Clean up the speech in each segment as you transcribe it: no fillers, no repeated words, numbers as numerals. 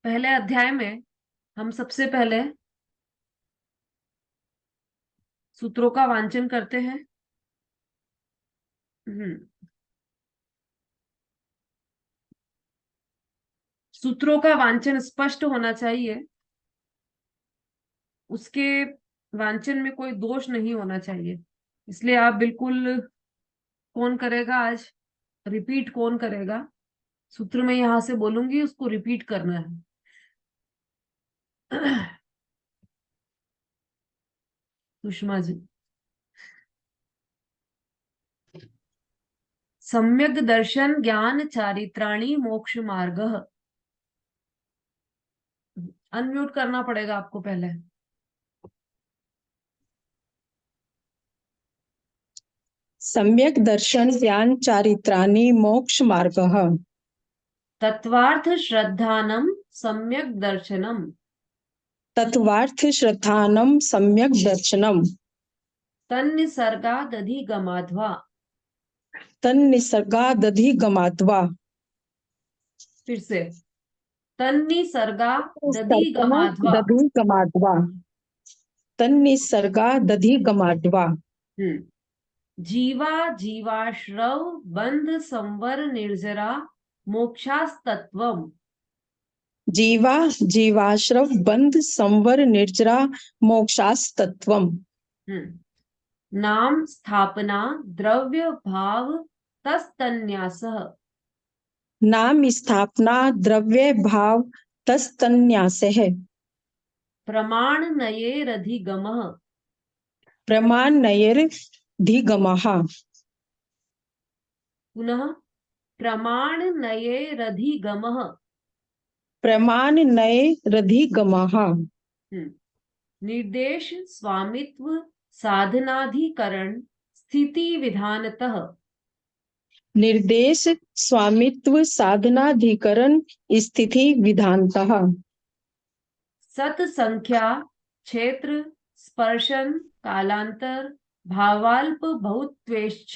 पहले अध्याय में हम सबसे पहले सूत्रों का वांचन करते हैं। हम्म सूत्रों का वांचन स्पष्ट होना चाहिए, उसके वांचन में कोई दोष नहीं होना चाहिए। इसलिए आप बिल्कुल, कौन करेगा आज, रिपीट कौन करेगा, सूत्र में यहां से बोलूंगी उसको रिपीट करना है। सुषमा जी। सम्यक दर्शन ज्ञान चारित्राणि मोक्ष मार्ग। अनम्यूट करना पड़ेगा आपको पहले। सम्यक दर्शन ज्ञान चारित्राणि मोक्ष मार्गः। तत्वार्थ श्रद्धानम सम्यक दर्शनम। तत्वार्थ श्रद्धानं सम्यक दर्शनम्। तन्निसर्गादधिगमाध्वा। तन्निसर्गादधिगमाद्वा। फिर से, तन्निसर्गादधिगमाध्वा। दधिगमाद्वा। तन्निसर्गादधिगमाद्वा। जीवा जीवाश्रव बंध संवर निर्जरा मोक्षास्तत्वम। जीवा जीवाश्रव बंध संवर निर्जरा मोक्षास्तत्वम्। नाम स्थापना द्रव्य भाव तस्तन्यासः। नाम स्थापना द्रव्य भाव तस्तन्यासः। प्रमाणनयेरधिगमः। प्रमाणनयेरधिगमः। पुनः, प्रमाणनयेरधिगमः। प्रमाणनयेरधिगमः। निर्देश स्वामित्व साधनाधिकरण स्थिति विधानतः। निर्देश स्वामित्व साधनाधिकरण स्थिति विधानतः। सत संख्या क्षेत्र स्पर्शन कालांतर भावाल्प बहुत्वेश्च।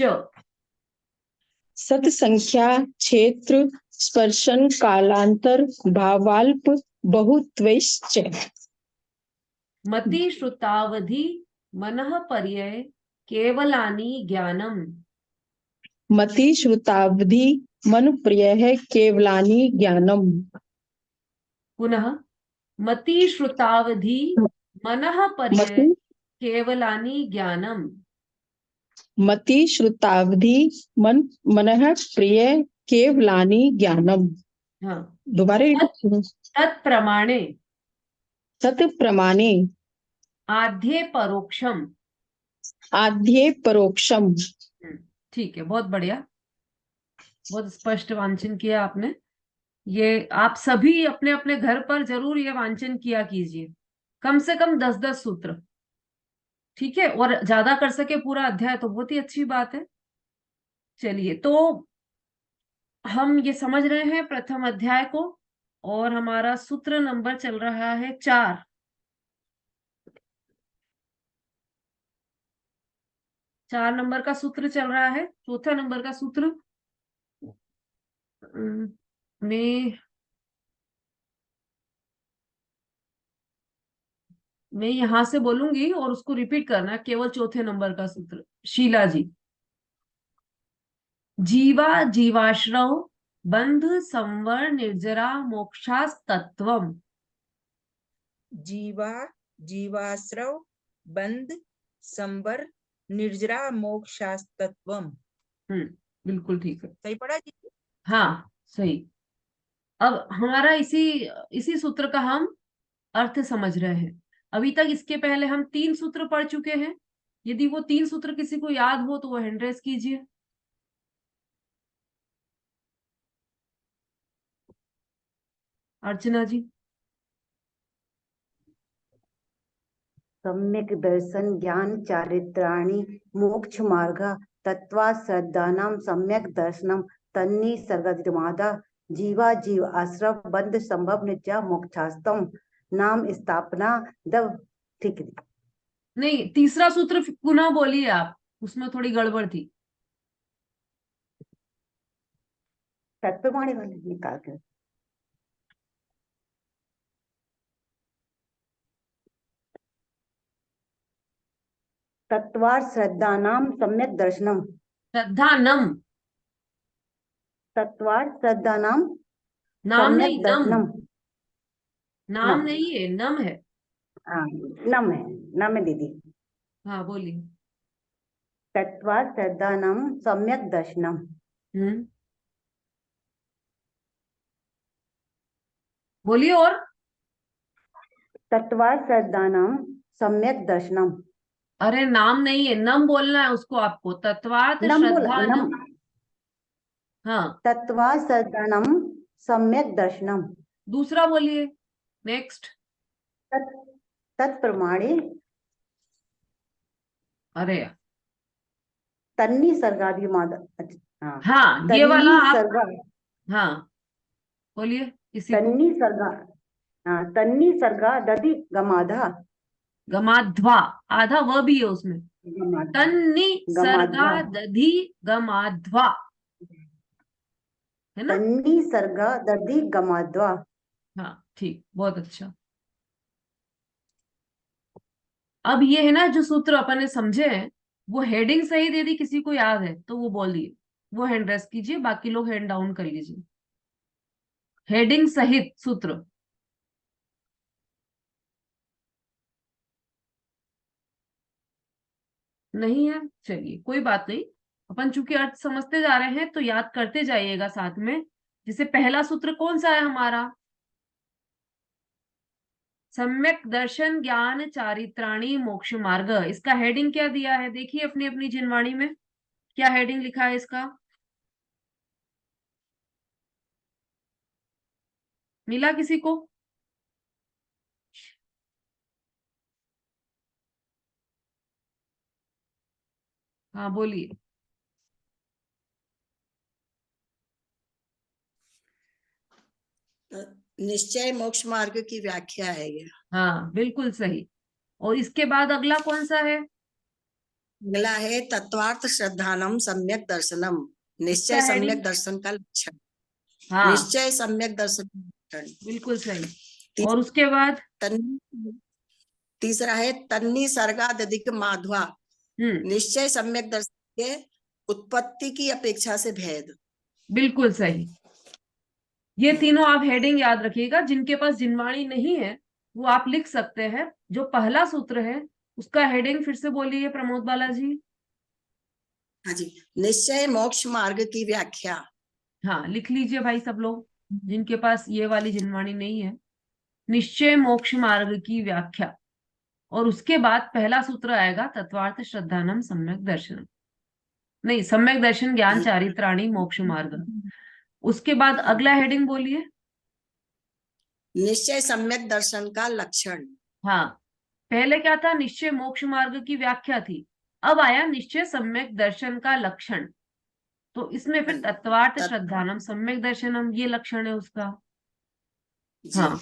सत संख्या क्षेत्र स्पर्शन कालांतर भावाल्प बहुत्वेश्च। मति श्रुतावधि मनः पर्यय केवलानि ज्ञानम। मति श्रुतावधि मन प्रिय केवलानि ज्ञानम। पुनः, मति श्रुतावधि मनः पर्यय मति केवलानि ज्ञानम। मति श्रुतावधि मनः प्रिय केवलानि ज्ञानम। हाँ। दोबारा तत्प्रमाणे तत् प्रमाणे आद्ये परोक्षम। आद्ये परोक्षम। ठीक है, बहुत बढ़िया, बहुत स्पष्ट वांचन किया आपने। ये आप सभी अपने अपने घर पर जरूर ये वांचन किया कीजिए, कम से कम 10-10 सूत्र। ठीक है, और ज्यादा कर सके पूरा अध्याय तो बहुत ही अच्छी बात है। चलिए, तो हम ये समझ रहे हैं प्रथम अध्याय को, और हमारा सूत्र नंबर चल रहा है 4। 4 नंबर का सूत्र चल रहा है। चौथा नंबर का सूत्र मैं मैं यहां से बोलूंगी और उसको रिपीट करना, केवल चौथे नंबर का सूत्र। शीला जी। जीवा जीवाश्रव बंध संवर निर्जरा मोक्षास्तत्वम। जीवा जीवाश्रव बंध संवर निर्जरा मोक्षास्तत्वम। बिल्कुल ठीक है। सही पढ़ा जी? हाँ, सही। अब हमारा इसी इसी सूत्र का हम अर्थ समझ रहे हैं। अभी तक इसके पहले हम 3 सूत्र पढ़ चुके हैं। यदि वो 3 सूत्र किसी को याद हो तो वो हैंड रेस कीजिए। अर्चना जी। सम्यक दर्शन ज्ञान चारित्राणि मोक्ष मार्ग तत्वा श्रद्धानां सम्यक दर्शनम तन्निसर्गादिमादा जीवा जीव आश्रव बंध संभव नित्या मोक्षास्तम नाम स्थापना दव। ठीक है। नहीं, तीसरा सूत्र पुनः बोलिए आप, उसमें थोड़ी गड़बड़ थी। तत्प्रमाणे वाले निकाल कर तत्वात् श्रद्धानां सम्यक् दर्शनम। श्रद्धानम, तत्वात् श्रद्धानां नाम सम्यक् नहीं, नम, दर्शनम। नाम हाँ नहीं है, नम है। हाँ, नम है दीदी। हाँ बोलिए। तत्वात् श्रद्धानां सम्यक् दर्शनम। हम्म, बोलिए और। तत्वात् श्रद्धानां सम्यक् दर्शनम। अरे नाम नहीं है, नम बोलना है उसको आपको, तत्वात नम बोला, नम। श्रद्धानम। हाँ, तत्वात् श्रद्धानां सम्यक् दर्शनम। दूसरा बोलिए, नेक्स्ट। तत् तत्प्रमाणे अरे यार, तन्निसर्गादिमाद। हाँ, हाँ ये वाला आप, तन्निसर्गा हाँ बोलिए इसी को। तन्निसर्गा। हाँ, तन्निसर्गादधि गमाधा। गमाध्वा, आधा व भी है उसमें। गमाधा। तन्नि सर्गा गमाध्वा। दधि गमाध्वा, है ना। तन्निसर्गादधि गमाध्वा। हाँ ठीक, बहुत अच्छा। अब ये है ना जो सूत्र अपन ने समझे हैं, वो हेडिंग सही यदि किसी को याद है तो वो बोलिए, वो हैंड रेस कीजिए, बाकी लोग हैंड डाउन कर लीजिए। हेडिंग सहित सूत्र। नहीं है, चलिए कोई बात नहीं। अपन चूंकि अर्थ समझते जा रहे हैं तो याद करते जाइएगा साथ में। जैसे पहला सूत्र कौन सा है हमारा, सम्यक दर्शन ज्ञान चारित्राणी मोक्ष मार्ग। इसका हेडिंग क्या दिया है, देखिए अपनी अपनी जिनवाणी में क्या हेडिंग लिखा है इसका। मिला किसी को? हाँ बोलिए। निश्चय मोक्ष मार्ग की व्याख्या है ये। हाँ बिल्कुल सही। और इसके बाद अगला कौन सा है? अगला है तत्वार्थ श्रद्धानम सम्यक दर्शनम। निश्चय इसका हेडिंग, सम्यक दर्शन का लक्षण। हाँ निश्चय सम्यक दर्शन का लक्षण। बिल्कुल सही। ती- और उसके बाद तीसरा है तन्नी सर्गादधिक माध्वा। हम्म, निश्चय सम्यक दर्शन के उत्पत्ति की अपेक्षा से भेद। बिल्कुल सही। ये तीनों आप हेडिंग याद रखिएगा, जिनके पास जिनवाणी नहीं है वो आप लिख सकते हैं। जो पहला सूत्र है उसका हेडिंग फिर से बोलिए प्रमोद बालाजी। हाँ जी, निश्चय मोक्ष मार्ग की व्याख्या। हाँ लिख लीजिए भाई सब लोग, जिनके पास ये वाली जिनवाणी नहीं है। निश्चय मोक्ष मार्ग की व्याख्या। और उसके बाद पहला सूत्र आएगा तत्वार्थ श्रद्धानम सम्यक दर्शनम, नहीं सम्यक दर्शन ज्ञान चारित्राणी मोक्ष मार्ग। उसके बाद अगला हेडिंग बोलिए। निश्चय सम्यक दर्शन का लक्षण। हाँ, पहले क्या था, निश्चय मोक्ष मार्ग की व्याख्या थी। अब आया निश्चय सम्यक दर्शन का लक्षण। तो इसमें फिर तत्वार्थ श्रद्धानम सम्यक दर्शनम ये लक्षण है उसका। जी। हाँ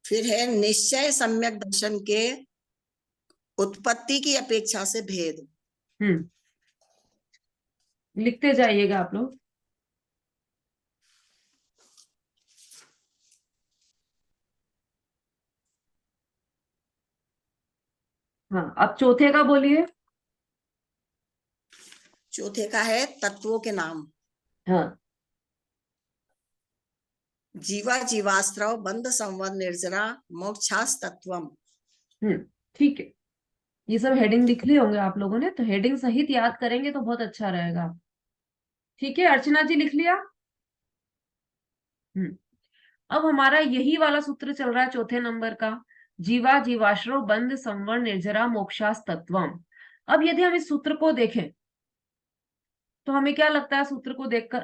फिर है निश्चय सम्यक दर्शन के उत्पत्ति की अपेक्षा से भेद। लिखते जाइएगा आप लोग। हाँ अब चौथे का बोलिए। चौथे का है तत्वों के नाम। हाँ जीवा जीवाश्रव बंध संवद निर्जरा मोक्षास तत्वम। ठीक है, ये सब हेडिंग लिख लिए होंगे आप लोगों ने, तो हेडिंग सहित याद करेंगे तो बहुत अच्छा रहेगा। ठीक है अर्चना जी, लिख लिया? अब हमारा यही वाला सूत्र चल रहा है चौथे नंबर का, जीवा जीवाश्रव बंध संवर निर्जरा मोक्षास तत्वम। अब यदि हम इस सूत्र को देखें तो हमें क्या लगता है सूत्र को देखकर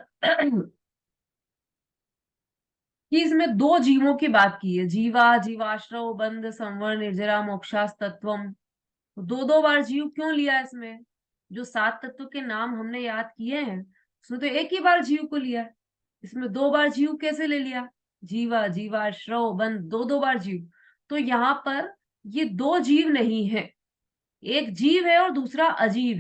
कि इसमें दो जीवों की बात की है, जीवा जीवाश्रव बंध संवर निर्जरा मोक्षास तत्वम। दो दो बार जीव क्यों लिया इसमें? जो 7 तत्व के नाम हमने याद किए हैं उसमें तो एक ही बार जीव को लिया है, इसमें 2 बार जीव कैसे ले लिया? जीवा जीवाश्रव बंध, दो दो बार जीव। तो यहाँ पर ये 2 जीव नहीं है, एक जीव है और दूसरा अजीव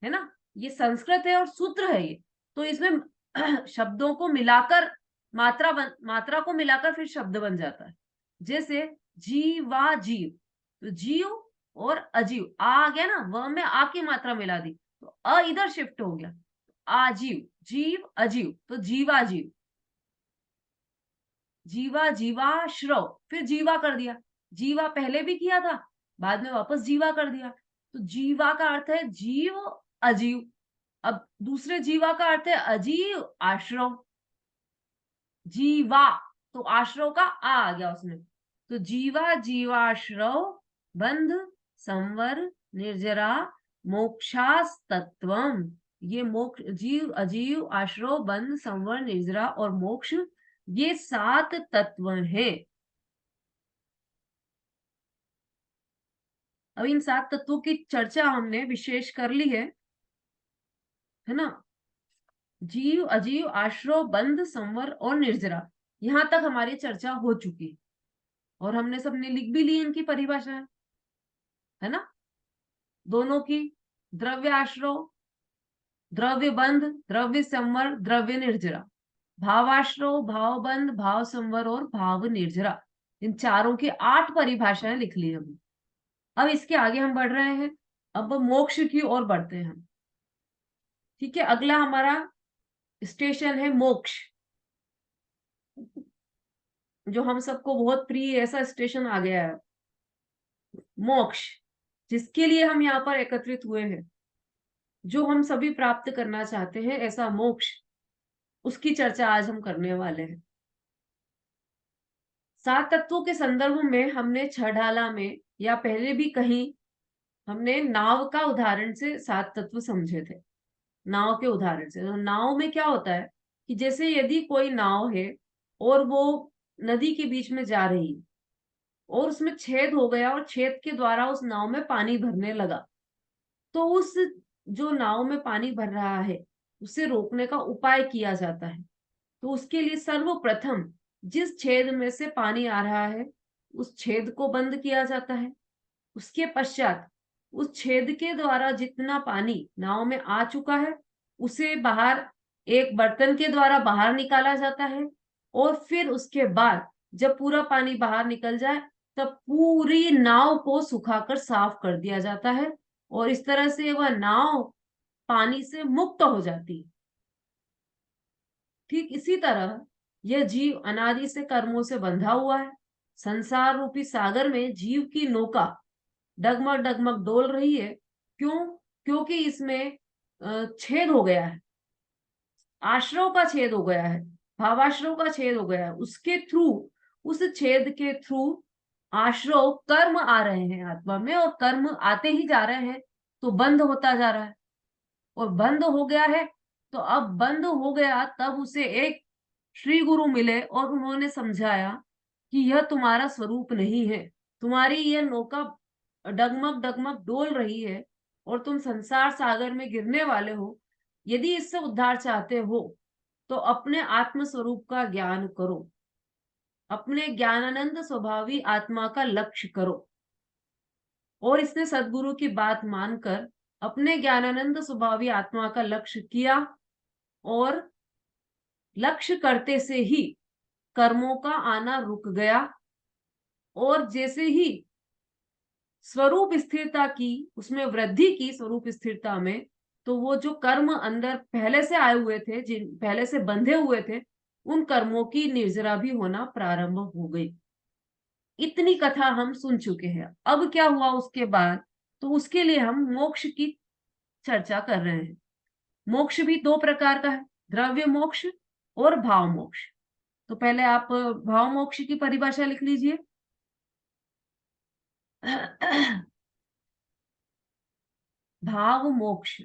है ना। ये संस्कृत है और सूत्र है ये, तो इसमें शब्दों को मिलाकर मात्रा को मिलाकर फिर शब्द बन जाता है। जैसे जीवा जीव, तो जीव और अजीव, आ गया ना, व में आ की मात्रा मिला दी तो अ इधर शिफ्ट हो गया, आजीव, जीव अजीव, तो जीवाजीव, जीवा जीवाश्रव, फिर जीवा कर दिया, जीवा पहले भी किया था, बाद में वापस जीवा कर दिया, तो जीवा का अर्थ है जीव अजीव। अब दूसरे जीवा का अर्थ है अजीव आश्रव, जीवा, तो आश्रव का आ गया उसमें, तो जीवा जीवाश्रव बंध संवर निर्जरा मोक्षास तत्वम, ये मोक्ष, जीव अजीव आश्रव बंध संवर निर्जरा और मोक्ष, ये 7 तत्व हैं। अब इन 7 तत्वों की चर्चा हमने विशेष कर ली है ना। जीव अजीव आश्रव बंध संवर और निर्जरा, यहां तक हमारी चर्चा हो चुकी और हमने सबने लिख भी ली इनकी परिभाषा, है ना, दोनों की, द्रव्य आश्रव, द्रव्य बंध, द्रव्य संवर, द्रव्य निर्जरा, भावाश्रव, भाव बंध, भाव संवर और भाव निर्जरा, इन चारों की 8 परिभाषाएं लिख ली हमने। अब इसके आगे हम बढ़ रहे हैं, अब मोक्ष की ओर बढ़ते हैं हम। ठीक है, अगला हमारा स्टेशन है मोक्ष, जो हम सबको बहुत प्रिय ऐसा स्टेशन आ गया है, मोक्ष, जिसके लिए हम यहाँ पर एकत्रित हुए हैं, जो हम सभी प्राप्त करना चाहते हैं ऐसा मोक्ष, उसकी चर्चा आज हम करने वाले हैं। 7 तत्वों के संदर्भ में हमने छठाला में या पहले भी कहीं हमने नाव का उदाहरण से 7 तत्व समझे थे, नाव के उदाहरण से। तो नाव में क्या होता है कि जैसे यदि कोई नाव है और वो नदी के बीच में जा रही है और उसमें छेद हो गया और छेद के द्वारा उस नाव में पानी भरने लगा, तो उस जो नाव में पानी भर रहा है उसे रोकने का उपाय किया जाता है। तो उसके लिए सर्वप्रथम जिस छेद में से पानी आ रहा है उस छेद को बंद किया जाता है, उसके पश्चात उस छेद के द्वारा जितना पानी नाव में आ चुका है उसे बाहर एक बर्तन के द्वारा बाहर निकाला जाता है, और फिर उसके बाद जब पूरा पानी बाहर निकल जाए तब पूरी नाव को सुखाकर साफ कर दिया जाता है, और इस तरह से वह नाव पानी से मुक्त हो जाती है। ठीक इसी तरह यह जीव अनादि से कर्मों से बंधा हुआ है। संसार रूपी सागर में जीव की नौका डगमग डगमग डोल रही है। क्यों? क्योंकि इसमें छेद हो गया है, आश्रव का छेद हो गया है, भावाश्रव का छेद हो गया है, उसके थ्रू, उस छेद के थ्रू आश्रव कर्म आ रहे हैं आत्मा में, और कर्म आते ही जा रहे हैं तो बंद होता जा रहा है, और बंद हो गया है तो अब बंद हो गया, तब उसे एक श्री गुरु मिले और उन्होंने समझाया कि यह तुम्हारा स्वरूप नहीं है, तुम्हारी यह नौका डगमग डगमग डोल रही है और तुम संसार सागर में गिरने वाले हो। यदि इससे उद्धार चाहते हो तो अपने आत्म स्वरूप का ज्ञान करो, अपने ज्ञानानंद स्वभावी आत्मा का लक्ष्य करो। और इसने सदगुरु की बात मानकर अपने ज्ञानानंद स्वभावी आत्मा का लक्ष्य किया, और लक्ष्य करते से ही कर्मों का आना रुक गया, और जैसे ही स्वरूप स्थिरता की, उसमें वृद्धि की स्वरूप स्थिरता में, तो वो जो कर्म अंदर पहले से आए हुए थे, जिन पहले से बंधे हुए थे, उन कर्मों की निर्जरा भी होना प्रारंभ हो गई। इतनी कथा हम सुन चुके हैं। अब क्या हुआ उसके बाद, तो उसके लिए हम मोक्ष की चर्चा कर रहे हैं। मोक्ष भी 2 प्रकार का है, द्रव्य मोक्ष और भाव मोक्ष। तो पहले आप भाव मोक्ष की परिभाषा लिख लीजिए। भाव मोक्ष,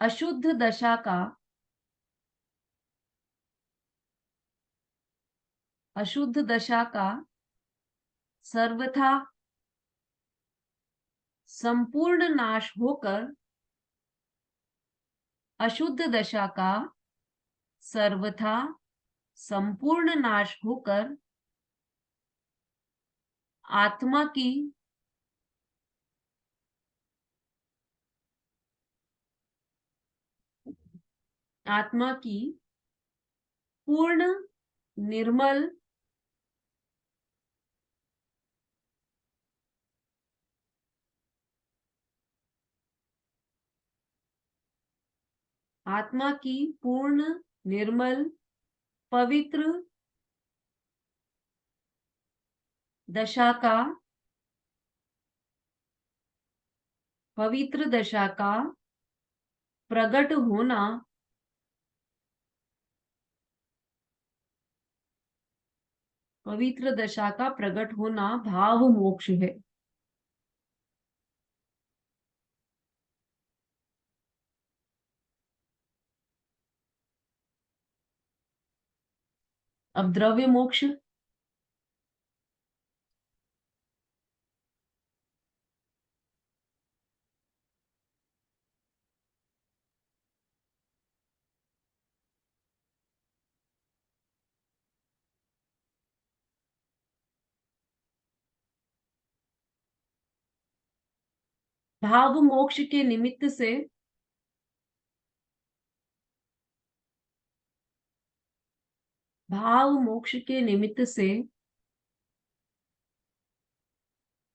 अशुद्ध दशा का, अशुद्ध दशा का सर्वथा संपूर्ण नाश होकर, अशुद्ध दशा का सर्वथा संपूर्ण नाश होकर आत्मा की पूर्ण निर्मल आत्मा की पूर्ण निर्मल पवित्र दशा का प्रकट होना पवित्र दशा का प्रकट होना भाव मोक्ष है। अब द्रव्य मोक्ष, भाव मोक्ष के निमित्त से भाव मोक्ष के निमित्त से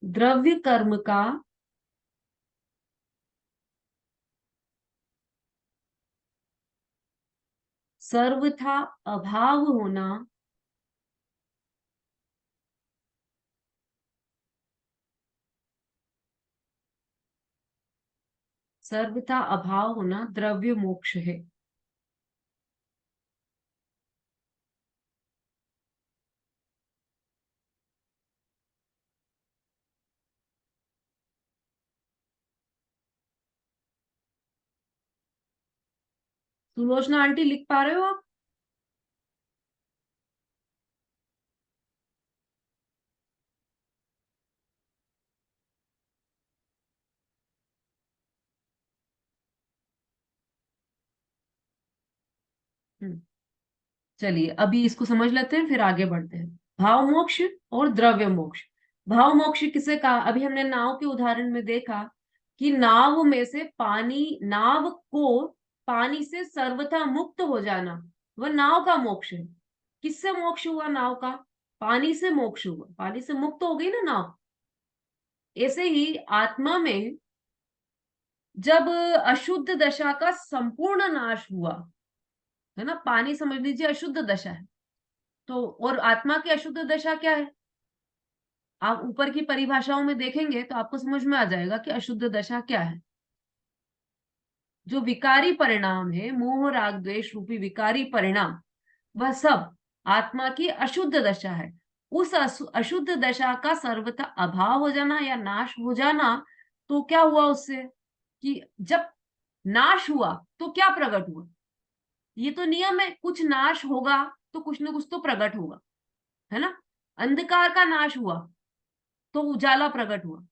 द्रव्य कर्म का सर्वथा अभाव होना द्रव्य मोक्ष है। सुलोचना आंटी लिख पा रहे हो आप? चलिए अभी इसको समझ लेते हैं, फिर आगे बढ़ते हैं। भाव मोक्ष और द्रव्य मोक्ष। भाव मोक्ष किसे कहा? अभी हमने नाव के उदाहरण में देखा कि नाव में से नाव को पानी से सर्वथा मुक्त हो जाना, वह नाव का मोक्ष है। किससे मोक्ष हुआ नाव का? पानी से मोक्ष हुआ, पानी से मुक्त हो गई ना नाव। ऐसे ही आत्मा में जब अशुद्ध दशा का संपूर्ण नाश हुआ, है ना, पानी समझ लीजिए अशुद्ध दशा है, तो और आत्मा की अशुद्ध दशा क्या है? आप ऊपर की परिभाषाओं में देखेंगे तो आपको समझ में आ जाएगा कि अशुद्ध दशा क्या है। जो विकारी परिणाम है, मोह राग द्वेष रूपी विकारी परिणाम, वह सब आत्मा की अशुद्ध दशा है। उस अशुद्ध दशा का सर्वथा अभाव हो जाना या नाश हो जाना, तो क्या हुआ उससे कि जब नाश हुआ तो क्या प्रकट हुआ? ये तो नियम है, कुछ नाश होगा तो कुछ ना कुछ तो प्रकट होगा, है ना। अंधकार का नाश हुआ तो उजाला प्रकट हुआ।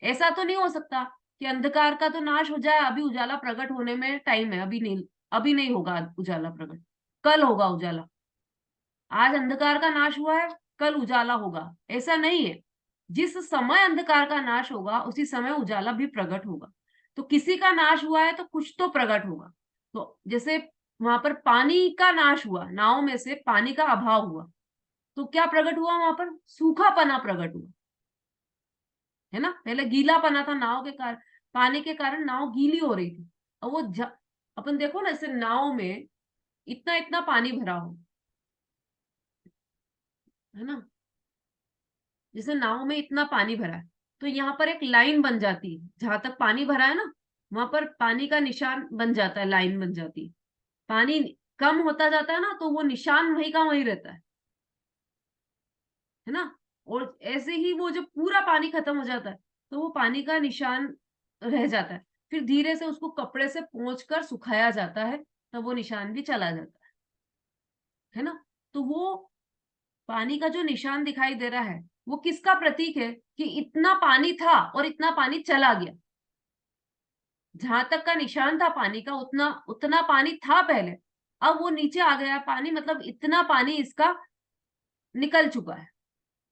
ऐसा तो नहीं हो सकता कि अंधकार का तो नाश हो जाए, अभी उजाला प्रकट होने में टाइम है, अभी नहीं होगा उजाला प्रकट, कल होगा उजाला। आज अंधकार का नाश हुआ है, कल उजाला होगा, ऐसा नहीं है। जिस समय अंधकार का नाश होगा उसी समय उजाला भी प्रकट होगा। तो किसी का नाश हुआ है तो कुछ तो प्रकट होगा। तो जैसे वहां पर पानी का नाश हुआ, नाव में से पानी का अभाव हुआ, तो क्या प्रकट हुआ? वहां पर सूखापना प्रकट हुआ, है ना। पहले गीलापना था नाव के कारण, पानी के कारण नाव गीली हो रही थी। और वो अपन देखो ना, ऐसे नाव में इतना इतना पानी भरा हो, है ना, जैसे नाव में इतना पानी भरा है, तो यहाँ पर एक लाइन बन जाती है। जहां तक पानी भरा है ना, वहां पर पानी का निशान बन जाता है, लाइन बन जाती है। पानी कम होता जाता है ना, तो वो निशान वहीं का वहीं रहता है ना। और ऐसे ही वो जब पूरा पानी खत्म हो जाता है तो वो पानी का निशान रह जाता है। फिर धीरे से उसको कपड़े से पोंछकर सुखाया जाता है, तब वो निशान भी चला जाता है ना। तो वो पानी का जो निशान दिखाई दे रहा है, वो किसका प्रतीक है? कि इतना पानी था और इतना पानी चला गया। जहां तक का निशान था पानी का, उतना उतना पानी था पहले, अब वो नीचे आ गया पानी, मतलब इतना पानी इसका निकल चुका है।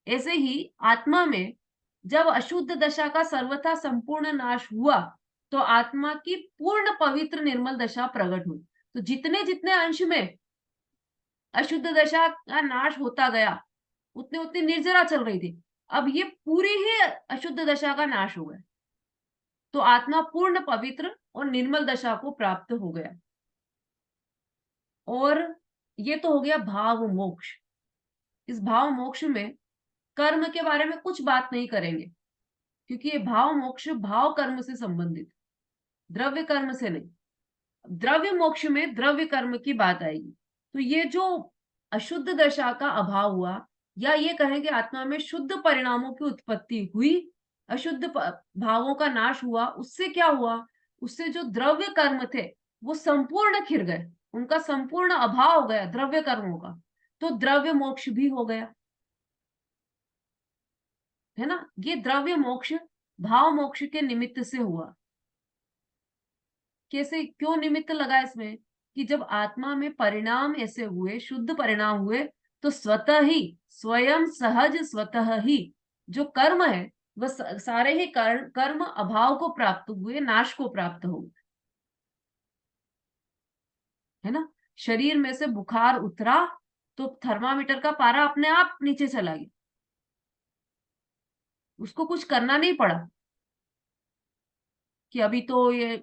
ऐसे ही आत्मा में जब अशुद्ध दशा का सर्वथा संपूर्ण नाश हुआ, तो आत्मा की पूर्ण पवित्र निर्मल दशा प्रकट हुई। तो जितने जितने अंश में अशुद्ध दशा का नाश होता गया, उतनी उतनी निर्जरा चल रही थी। अब ये पूरी ही अशुद्ध दशा का नाश हो गया, तो आत्मा पूर्ण पवित्र और निर्मल दशा को प्राप्त हो गया। और ये तो हो गया भाव मोक्ष। इस भाव मोक्ष में कर्म के बारे में कुछ बात नहीं करेंगे, क्योंकि ये भाव मोक्ष भाव कर्म से संबंधित, द्रव्य कर्म से नहीं। द्रव्य मोक्ष में द्रव्य कर्म की बात आएगी। तो ये जो अशुद्ध दशा का अभाव हुआ, या ये कहें कि आत्मा में शुद्ध परिणामों की उत्पत्ति हुई, अशुद्ध भावों का नाश हुआ, उससे क्या हुआ, उससे जो द्रव्य कर्म थे वो संपूर्ण खिर गए, उनका संपूर्ण अभाव हो गया द्रव्य कर्मों का, तो द्रव्य मोक्ष भी हो गया, है ना। ये द्रव्य मोक्ष भाव मोक्ष के निमित्त से हुआ। कैसे, क्यों निमित्त लगा इसमें, कि जब आत्मा में परिणाम ऐसे हुए, शुद्ध परिणाम हुए, तो स्वतः ही, स्वयं सहज स्वतः ही जो कर्म है वह सारे ही कर्म अभाव को प्राप्त हुए, नाश को प्राप्त हो, है ना। शरीर में से बुखार उतरा तो थर्मामीटर का पारा अपने आप नीचे चला गया, उसको कुछ करना नहीं पड़ा कि अभी तो ये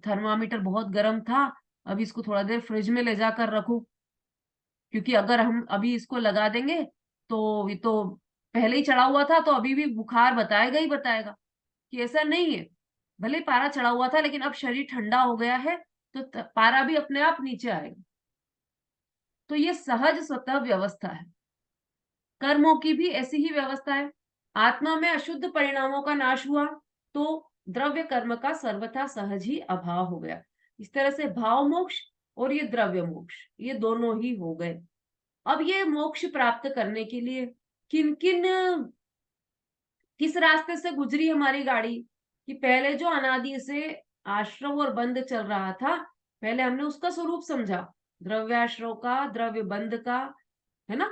थर्मामीटर बहुत गर्म था, अभी इसको थोड़ा देर फ्रिज में ले जाकर रखो, क्योंकि अगर हम अभी इसको लगा देंगे तो ये तो पहले ही चढ़ा हुआ था, तो अभी भी बुखार बताएगा ही बताएगा। कि ऐसा नहीं है, भले ही पारा चढ़ा हुआ था लेकिन अब शरीर ठंडा हो गया है, तो पारा भी अपने आप नीचे आएगा। तो ये सहज स्वतः व्यवस्था है। कर्मों की भी ऐसी ही व्यवस्था है। आत्मा में अशुद्ध परिणामों का नाश हुआ तो द्रव्य कर्म का सर्वथा सहज ही अभाव हो गया। इस तरह से भाव मोक्ष और ये द्रव्य मोक्ष, ये दोनों ही हो गए। अब ये मोक्ष प्राप्त करने के लिए किस रास्ते से गुजरी हमारी गाड़ी, कि पहले जो अनादि से आश्रव और बंध चल रहा था, पहले हमने उसका स्वरूप समझा, द्रव्याश्रव का, द्रव्य बंध का, है ना,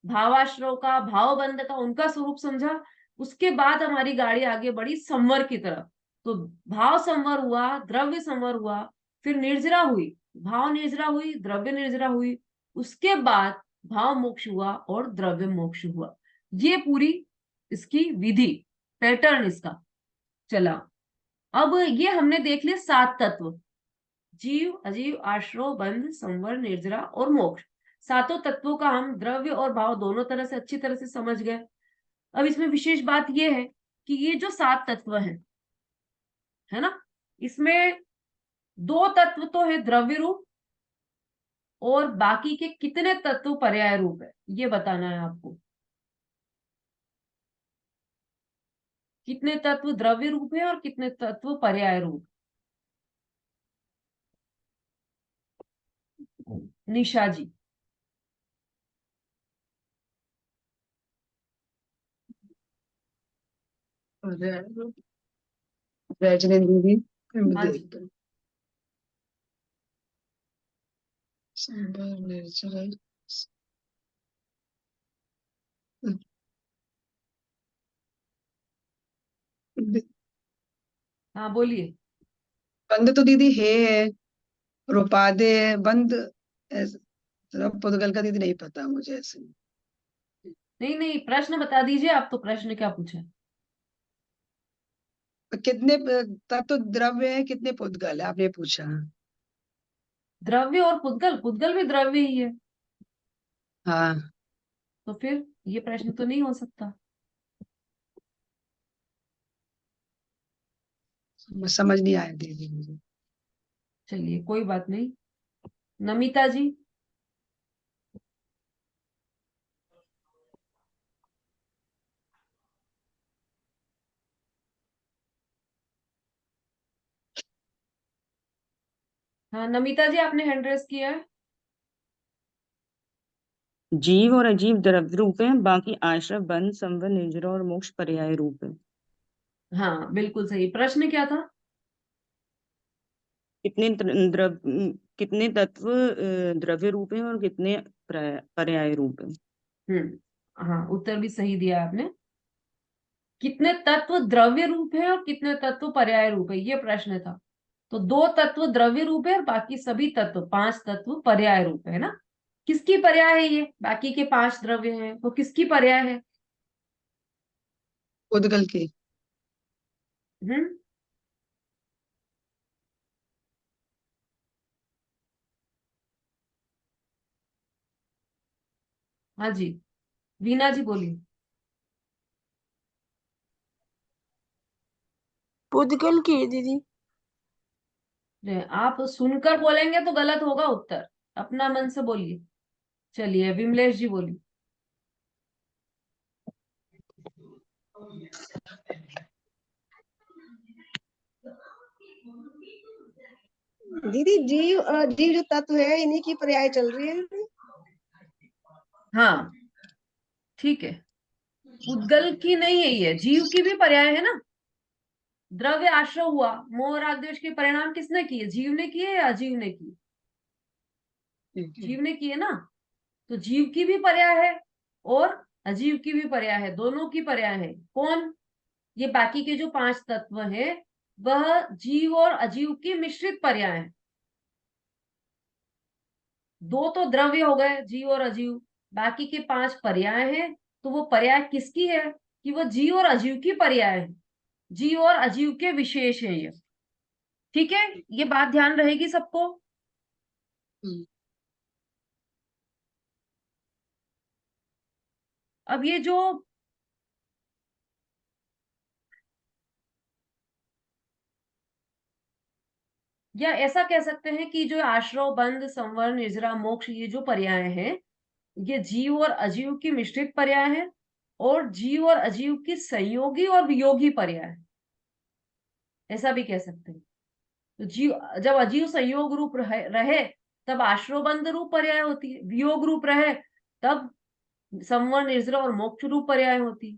भावाश्रव का, भाव बंध का, उनका स्वरूप समझा। उसके बाद हमारी गाड़ी आगे बढ़ी संवर की तरफ। तो भाव संवर हुआ, द्रव्य संवर हुआ, फिर निर्जरा हुई, भाव निर्जरा हुई, द्रव्य निर्जरा हुई, उसके बाद भाव मोक्ष हुआ और द्रव्य मोक्ष हुआ। ये पूरी इसकी विधि, पैटर्न इसका चला। अब ये हमने देख लिया 7 तत्व, जीव, अजीव, आश्रव, बंध, संवर, निर्जरा और मोक्ष। 7 तत्वों का हम द्रव्य और भाव दोनों तरह से अच्छी तरह से समझ गए। अब इसमें विशेष बात यह है कि ये जो 7 तत्व हैं, है ना, इसमें 2 तत्व तो है द्रव्य रूप, और बाकी के कितने तत्व पर्याय रूप है ये बताना है आपको। कितने तत्व द्रव्य रूप है और कितने तत्व पर्याय रूप। निशा जी। रजनी दीदी हाँ जी। संबर निर्जरा हाँ बोलिए। बंद तो दीदी है, रुपादे बंद पुद्गल का दीदी नहीं पता मुझे ऐसे। नहीं नहीं, प्रश्न बता दीजिए आप, तो प्रश्न क्या पूछा। कितने तब तो द्रव्य है, कितने पुद्गल है आपने पूछा। द्रव्य और पुद्गल, पुद्गल भी द्रव्य ही है, हाँ तो फिर ये प्रश्न तो नहीं हो सकता। समझ नहीं आया दीदी मुझे। चलिए कोई बात नहीं। नमिता जी। हाँ नमिता जी, आपने हैंड रेस किया है। जीव और अजीव द्रव्य रूप है, बाकी आश्रव, बंध, संवर, निर्जरा और मोक्ष पर्याय रूप है। हाँ बिल्कुल सही। प्रश्न क्या था। कितने तत्व द्रव्य रूप है और कितने पर्याय रूप है। हाँ उत्तर भी सही दिया आपने। कितने तत्व द्रव्य रूप है और कितने तत्व पर्याय रूप है, ये प्रश्न था। तो 2 तत्व द्रव्य रूप है और बाकी सभी तत्व 5 तत्व पर्याय रूप है ना। किसकी पर्याय है ये? बाकी के 5 द्रव्य हैं वो किसकी पर्याय है? उद्गल की। हम्म। हाँ जी, वीना जी बोलिए। पुद्गल की है दीदी। आप सुनकर बोलेंगे तो गलत होगा उत्तर, अपना मन से बोलिए। चलिए विमलेश जी बोलिए। दीदी जीव जो तत्व है इन्हीं की पर्याय चल रही है। हाँ ठीक है, उद्गल की नहीं है ये, जीव की भी पर्याय है ना। द्रव्य आश्रय हुआ, मोह राग द्वेष के परिणाम किसने किए? जीव ने किए या अजीव ने किए? जीव ने किए ना। तो जीव की भी पर्याय है और अजीव की भी पर्याय है, दोनों की पर्याय है। कौन? ये बाकी के जो 5 तत्व है वह जीव और अजीव की मिश्रित पर्याय है। 2 तो द्रव्य हो गए, जीव और अजीव, बाकी के 5 पर्याय हैं। तो वो पर्याय किसकी है? कि वो जीव और अजीव की पर्याय है, जीव और अजीव के विशेष है ये। ठीक है, ये बात ध्यान रहेगी सबको। हम्म। अब ये जो या ऐसा कह सकते हैं कि जो आश्रव बंध संवर निर्जरा मोक्ष ये जो पर्याय हैं ये जीव और अजीव की मिश्रित पर्याय है और जीव और अजीव की संयोगी और वियोगी पर्याय है, ऐसा भी कह सकते हैं। तो जीव जब अजीव संयोग रूप रहे तब आश्रवबंध रूप पर्याय होती है, वियोग रूप रहे तब संवर निर्जरा और मोक्ष रूप पर्याय होती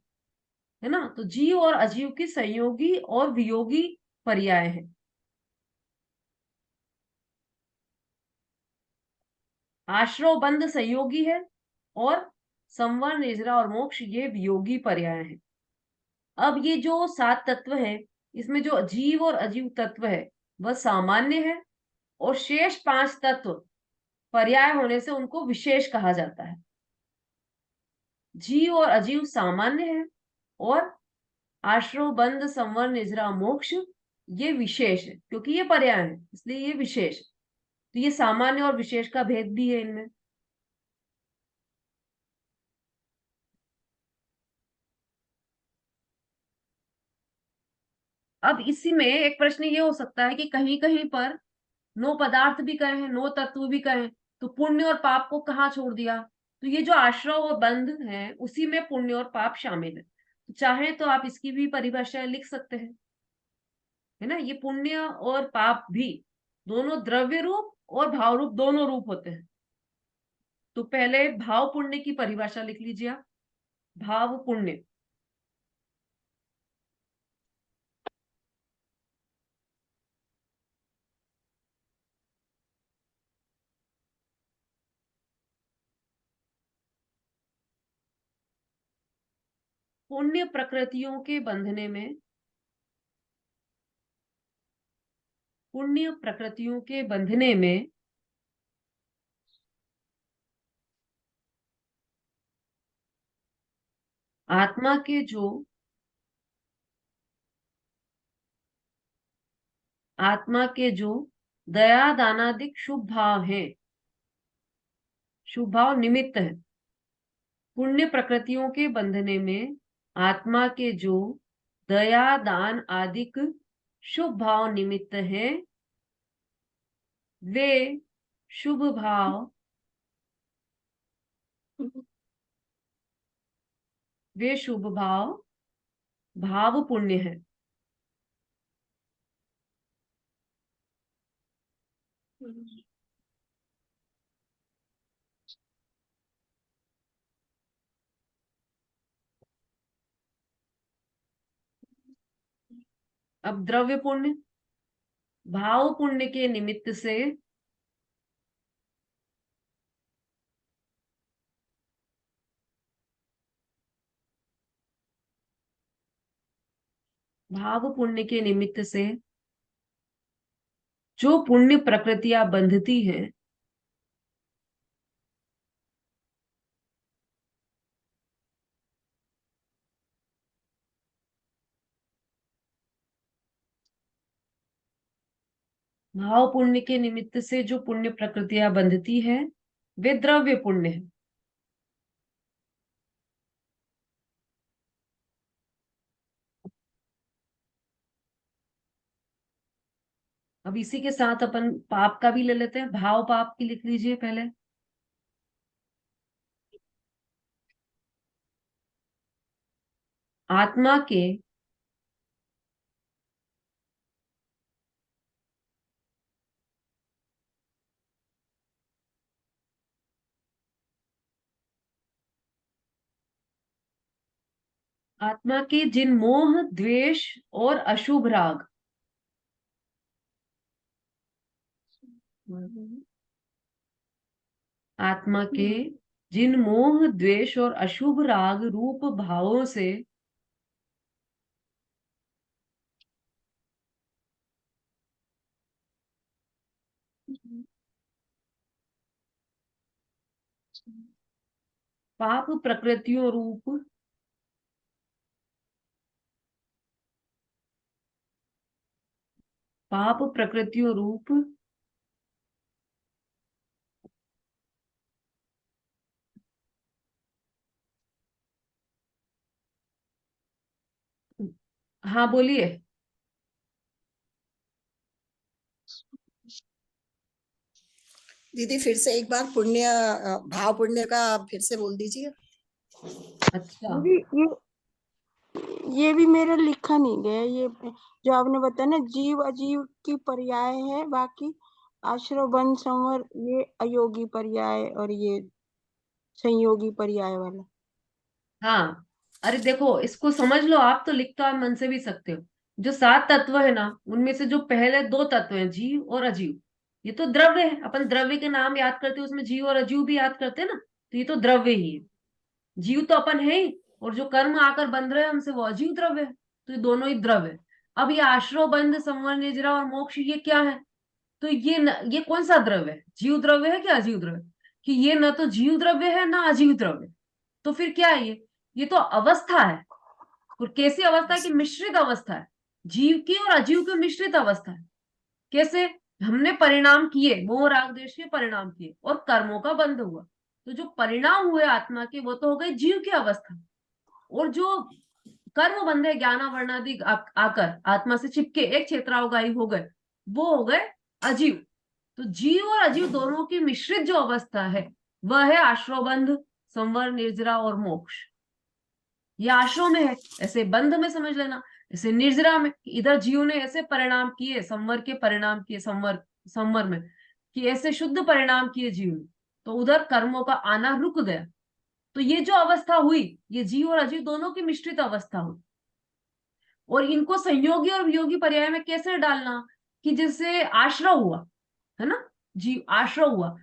है ना। तो जीव और अजीव की संयोगी और वियोगी पर्याय है। आश्रव बंध संयोगी है और संवर निर्जरा और मोक्ष ये वियोगी पर्याय है। अब ये जो 7 तत्व है इसमें जो जीव और अजीव तत्व है वह सामान्य है और शेष 5 तत्व पर्याय होने से उनको विशेष कहा जाता है। जीव और अजीव सामान्य है और आश्रव बंध संवर निजरा मोक्ष ये विशेष है, क्योंकि ये पर्याय है इसलिए ये विशेष है। तो ये सामान्य और विशेष का भेद भी है इनमें। अब इसी में एक प्रश्न ये हो सकता है कि कहीं कहीं पर नो पदार्थ भी कहे हैं, नो तत्व भी कहे, तो पुण्य और पाप को कहाँ छोड़ दिया? तो ये जो आश्रव और बंध है उसी में पुण्य और पाप शामिल है। तो चाहे तो आप इसकी भी परिभाषा लिख सकते हैं, है ना। ये पुण्य और पाप भी दोनों द्रव्य रूप और भाव रूप दोनों रूप होते हैं। तो पहले भाव पुण्य की परिभाषा लिख लीजिए आप। भाव पुण्य, पुण्य प्रकृतियों के बंधने में, पुण्य प्रकृतियों के बंधने में आत्मा के जो आत्मा के जो दया दानादिक शुभ भाव है, शुभ भाव निमित्त है। पुण्य प्रकृतियों के बंधने में आत्मा के जो दया दान आदिक शुभ भाव निमित्त है वे शुभ भाव, वे शुभ भाव भाव पुण्य है। अब द्रव्य पुण्य, भाव पुण्य के निमित्त से भाव पुण्य के निमित्त से जो पुण्य प्रकृतियां बंधती हैं भाव पुण्य के निमित्त से जो पुण्य प्रकृतियां बंधती है वे द्रव्य पुण्य है। अब इसी के साथ अपन पाप का भी ले लेते हैं। भाव पाप की लिख लीजिए पहले। आत्मा के आत्मा के जिन मोह द्वेष और अशुभ राग, आत्मा के जिन मोह द्वेष और अशुभ राग रूप भावों से पाप प्रकृतियों रूप पाप प्रकृतियों रूप हाँ बोलिए। दीदी फिर से एक बार पुण्य भाव पुण्य का फिर से बोल दीजिए। अच्छा, दीदी ये भी मेरा लिखा नहीं गया, ये जो आपने बताया ना जीव अजीव की पर्याय है, बाकी आश्रव बंध संवर ये अयोगी पर्याय और ये संयोगी पर्याय वाला। हाँ अरे देखो इसको समझ लो, आप तो लिख तो आप मन से भी सकते हो। जो 7 तत्व है ना, उनमें से जो पहले 2 तत्व हैं जीव और अजीव, ये तो द्रव्य है। अपन द्रव्य के नाम याद करते हैं, उसमें जीव और अजीव भी याद करते हैं ना, तो ये तो द्रव्य ही है। जीव तो अपन है ही, और जो कर्म आकर बंध रहे हैं हमसे वो अजीव द्रव्य है। तो ये दोनों ही द्रव्य है। अब ये आश्रव बंध संवर निजरा और मोक्ष ये क्या है? तो ये कौन सा द्रव्य है? जीव द्रव्य है क्या अजीव द्रव्य? कि ये न तो जीव द्रव्य है ना अजीव द्रव्य। तो फिर क्या है ये तो अवस्था है। और कैसी अवस्था है? कि मिश्रित अवस्था है, जीव की और अजीव की मिश्रित अवस्था है। कैसे? हमने परिणाम किए, मोह राग द्वेष के परिणाम किए और कर्मों का बंध हुआ, तो जो परिणाम हुए आत्मा के वो तो हो गए जीव की अवस्था। और जो कर्म बंधे ज्ञान वर्णादि आकर आत्मा से चिपके एक क्षेत्रावगाही हो गए, वो हो गए अजीव। तो जीव और अजीव दोनों की मिश्रित जो अवस्था है वह है आश्रवबंध, संवर, निर्जरा और मोक्ष। ये आश्रव में है, ऐसे बंध में समझ लेना, ऐसे निर्जरा में इधर जीव ने ऐसे परिणाम किए, संवर के परिणाम किए, संवर में कि ऐसे शुद्ध परिणाम किए जीव ने, तो उधर कर्मों का आना रुक गया। तो ये जो अवस्था हुई ये जीव और अजीव दोनों की मिश्रित अवस्था हुई। और इनको संयोगी और वियोगी पर्याय में कैसे डालना? कि जैसे आश्रव हुआ है ना, जीव आश्रव हुआ,